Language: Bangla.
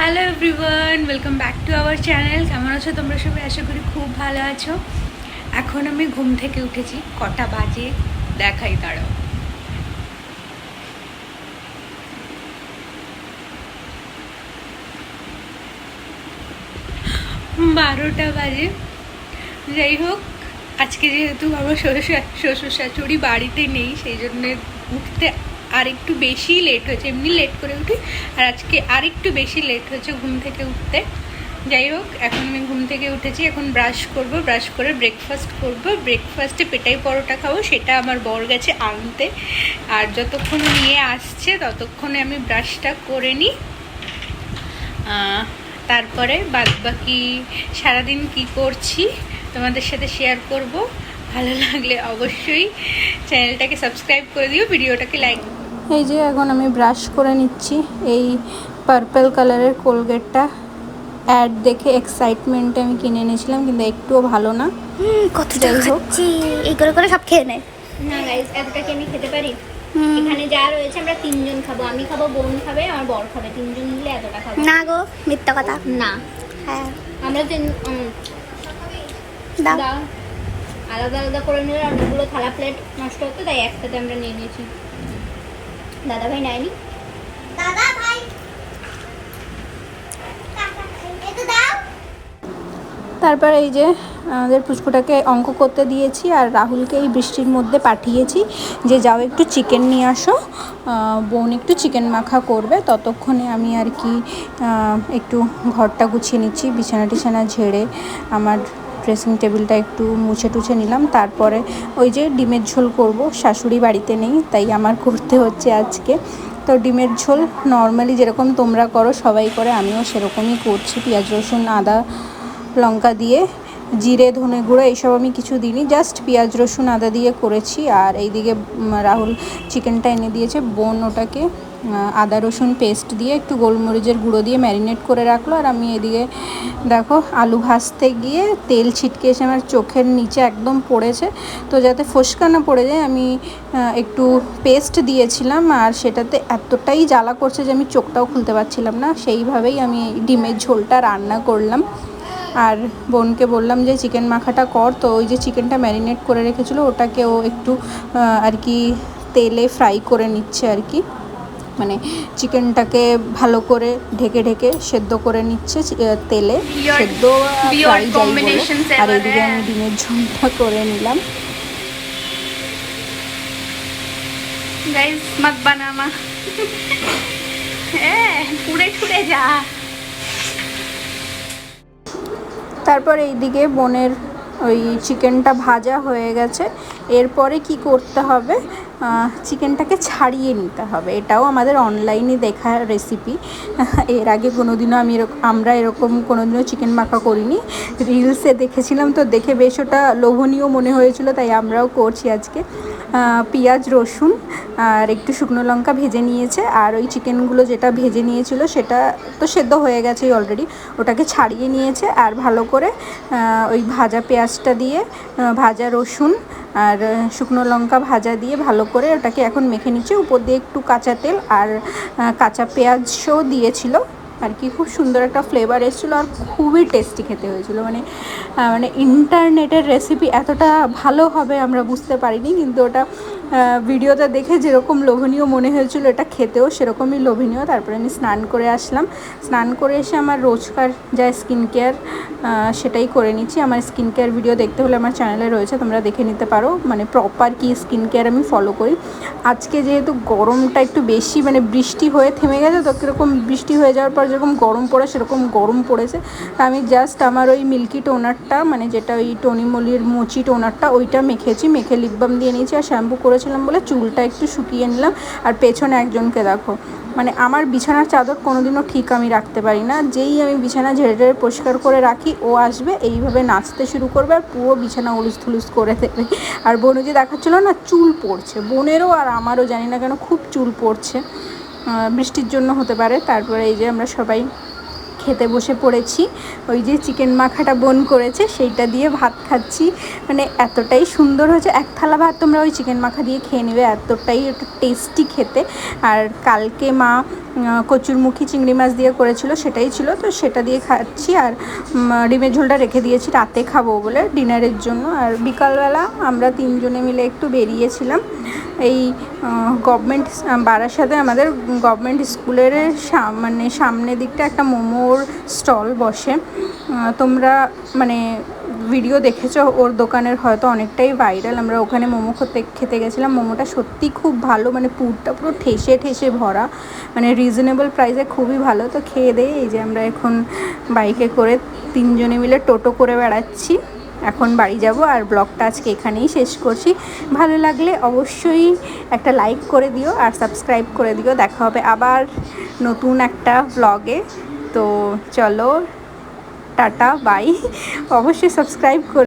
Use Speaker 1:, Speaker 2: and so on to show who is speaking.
Speaker 1: Hello everyone, welcome back to our channel. কেমন আছো তোমরা সবাই? আশা করি খুব ভালো আছো। এখন আমি ঘুম থেকে উঠেছি। কটা বাজে দেখাই, দাঁড়াও। বারোটা বাজে। যাই হোক, আজকে যেহেতু আমার শ্বশুর শাশুড়ি বাড়িতে নেই, সেই জন্য উঠতে আর একটু বেশি লেট হয়েছে। এমনি লেট করে উঠি, আর আজকে আর একটু বেশি লেট হয়েছে ঘুম থেকে উঠতে। যাই হোক, এখন আমি ঘুম থেকে উঠেছি। এখন ব্রাশ করব, ব্রাশ করে ব্রেকফাস্ট করব। ব্রেকফাস্টে পেটাই পরোটা খাবো, সেটা আমার বর গেছে আনতে। আর যতক্ষণ নিয়ে আসছে ততক্ষণে আমি ব্রাশটা করে নিই। তারপরে বাদবাকি সারাদিন কি করছি তোমাদের সাথে শেয়ার করব। ভালো লাগলে অবশ্যই চ্যানেলটাকে সাবস্ক্রাইব করে দিও, ভিডিওটাকে লাইক। এই যে এখন আমি ব্রাশ করে নিচ্ছি। এই পার্পল কালারের কোলগেটটা অ্যাড দেখে এক্সাইটমেন্টে আমি কিনে এনেছিলাম, কিন্তু একটুও ভালো না।
Speaker 2: কত টাকা খাচ্ছি, এই করে করে সব খেয়ে নেয়।
Speaker 3: না গাইস, এতটা কি আমি খেতে পারি? এখানে যা রয়েছে আমরা তিনজন খাবো। আমি খাবো, বোন খাবে, আমার বর খাবে। তিনজন মিলে এতটা খাবো
Speaker 2: না গো, মিথ্যা কথা।
Speaker 3: না,
Speaker 2: হ্যাঁ
Speaker 3: আমরা
Speaker 2: দাও।
Speaker 3: দাও। আলাদা আলাদা করে নিলে অনেকগুলো থালা প্লেট নষ্ট হতো, তাই একসাথে আমরা নিয়ে নিয়েছি। দাদা ভাই নেয়নি।
Speaker 2: দাদা ভাই এটা দাও।
Speaker 1: তারপর এই যে আমাদের পুচকুটাকে অঙ্ক করতে দিয়েছি, আর রাহুলকে এই বৃষ্টির মধ্যে পাঠিয়েছি যে যাও একটু চিকেন নিয়ে আসো, বোন একটু চিকেন মাখা করবে। ততক্ষণে আমি আর কি একটু ঘরটা গুছিয়ে নিচ্ছি, বিছানা টিছানা ঝেড়ে আমার ড্রেসিং টেবিলটা একটু মুছে টুছে নিলাম। তারপরে ওই যে ডিমের ঝোল করব, শাশুড়ি বাড়িতে নেই তাই আমার করতে হচ্ছে আজকে। তো ডিমের ঝোল নর্মালি যেরকম তোমরা করো সবাই করে, আমিও সেরকমই করছি। পেঁয়াজ রসুন আদা লঙ্কা দিয়ে, জিরে ধনে গুঁড়ো এইসব আমি কিছু দিইনি, জাস্ট পেঁয়াজ রসুন আদা দিয়ে করেছি। আর এইদিকে রাহুল চিকেনটা এনে দিয়েছে, বোন ওটাকে আদা রসুন পেস্ট দিয়ে একটু গোলমরিচের গুঁড়ো দিয়ে ম্যারিনেট করে রাখলো। আর আমি এদিকে দেখো আলু ভাজতে গিয়ে তেল ছিটকে এসে আমার চোখের নিচে একদম পড়েছে। তো যাতে ফোসকা না পড়ে যায় আমি একটু পেস্ট দিয়েছিলাম, আর সেটাতে এতটাই জ্বালা করছে যে আমি চোখটাও খুলতে পারছিলাম না। সেইভাবেই আমি ডিমের ঝোলটা রান্না করলাম। আর বোনকে বললাম যে চিকেন মাখাটা কর। তো ওই যে চিকেনটা ম্যারিনেট করে রেখেছিলো ওটাকে ও একটু আর কি তেলে ফ্রাই করে নিচ্ছে আর কি, মানে চিকেনটাকে ভালো করে ঢেকে ঢেকে সেদ্ধ করে নিচ্ছে তেলে, সেদ্ধ ফ্রাই যাই বলো। আর এদিকে আমি ডিমের ঝোলটা করে নিলাম।
Speaker 3: গাইস মত বানামা, পুড়ে ছুড়ে যা।
Speaker 1: তারপর এইদিকে বোনের ওই চিকেনটা ভাজা হয়ে গেছে। এরপরে কি করতে হবে, চিকেনটাকে ছাড়িয়ে নিতে হবে। এটাও আমাদের অনলাইনে দেখা রেসিপি। এর আগে কোনোদিনও আমরা এরকম কোনোদিনও চিকেন মাখা করিনি, রিলসে দেখেছিলাম, তো দেখে বেশ ওটা লোভনীয় মনে হয়েছিল, তাই আমরাও করছি আজকে। পেঁয়াজ রসুন আর একটু শুকনো লঙ্কা ভেজে নিয়েছে, আর ওই চিকেনগুলো যেটা ভেজে নিয়েছিল সেটা তো সেদ্ধ হয়ে গেছে অলরেডি, ওটাকে ছাড়িয়ে নিয়েছে। আর ভালো করে ওই ভাজা পেঁয়াজটা দিয়ে, ভাজা রসুন আর শুকনো লঙ্কা ভাজা দিয়ে ভালো করে ওটাকে এখন মেখে নিচ্ছে। উপর দিয়ে একটু কাঁচা তেল আর কাঁচা পেঁয়াজও দিয়েছিল আর কি। খুব সুন্দর একটা ফ্লেভার এসেছিলো, আর খুবই টেস্টি খেতে হয়েছিলো। মানে ইন্টারনেটের রেসিপি এতটা ভালো হবে আমরা বুঝতে পারিনি, কিন্তু ওটা ভিডিওটা দেখে যেরকম লোভনীয় মনে হয়েছিল, এটা খেতেও সেরকমই লোভনীয়। তারপরে আমি স্নান করে আসলাম। স্নান করে এসে আমার রোজকার যা স্কিন কেয়ার সেটাই করে নিচ্ছি। আমার স্কিন কেয়ার ভিডিও দেখতে হলে আমার চ্যানেলে রয়েছে, তোমরা দেখে নিতে পারো, মানে প্রপার কি স্কিন কেয়ার আমি ফলো করি। আজকে যেহেতু গরমটা একটু বেশি, মানে বৃষ্টি হয়ে থেমে গেছে, তো কীরকম বৃষ্টি হয়ে যাওয়ার পর যেরকম গরম পড়ে সেরকম গরম পড়েছে। তা আমি জাস্ট আমার ওই মিল্কি টোনারটা, মানে যেটা ওই টনিমলির মোচি টোনারটা, ওইটা মেখেছি, মেখে লিপ বাম দিয়ে নিয়েছি। আর শ্যাম্পু করেছিলাম বলে চুলটা একটু শুকিয়ে নিলাম। আর পেছনে একজনকে দেখো, মানে আমার বিছানার চাদর কোনোদিনও ঠিক আমি রাখতে পারি না। যেই আমি বিছানা ঝেড়ে ঝেড়ে পরিষ্কার করে রাখি, ও আসবে এইভাবে নাচতে শুরু করবে আর পুরো বিছানা উলুস থুলুস করে দেবে। আর বোনও যে দেখাচ্ছিলো না চুল পড়ছে, বোনেরও আর আমারও জানি না কেন খুব চুল পড়ছে, বৃষ্টির জন্য হতে পারে। তারপরে এই যে আমরা সবাই খেতে বসে পড়েছি। ওই যে চিকেন মাখাটা বোন করেছে সেইটা দিয়ে ভাত খাচ্ছি, মানে এতটাই সুন্দর হয়েছে। এক থালা ভাত তোমরা ওই চিকেন মাখা দিয়ে খেয়ে নেবে, এতটাই একটু টেস্টি খেতে। আর কালকে মা কচুরমুখী চিংড়ি মাছ দিয়ে করেছিল, সেটাই ছিল, তো সেটা দিয়ে খাচ্ছি। আর ডিমের ঝোলটা রেখে দিয়েছি রাতে খাবো বলে ডিনারের জন্য। আর বিকালবেলা আমরা 3 জনে মিলে একটু বেরিয়েছিলাম এই গভর্নমেন্ট বারাসাতে আমাদের গভর্নমেন্ট স্কুলের মানে সামনের দিকটা একটা মোমোর স্টল বসে। তোমরা মানে ভিডিও দেখেছো ওর দোকানের, হয়তো অনেকটাই ভাইরাল। আমরা ওখানে মোমো খেতে গেছিলাম। মোমোটা সত্যি খুব ভালো, মানে পুরটা পুরো ঠেসে ঠেসে ভরা, মানে রিজনেবল প্রাইসে খুবই ভালো। তো খেয়ে দেয় এই যে আমরা এখন বাইকে করে 3 জনে মিলে টোটো করে বেড়াচ্ছি, এখন বাড়ি যাব। আর ব্লগটা আজকে এখানেই শেষ করছি। ভালো লাগলে অবশ্যই একটা লাইক করে দিও আর সাবস্ক্রাইব করে দিও। দেখা হবে আবার নতুন একটা ব্লগে। তো চলো টাটা বাই, অবশ্যই সাবস্ক্রাইব করে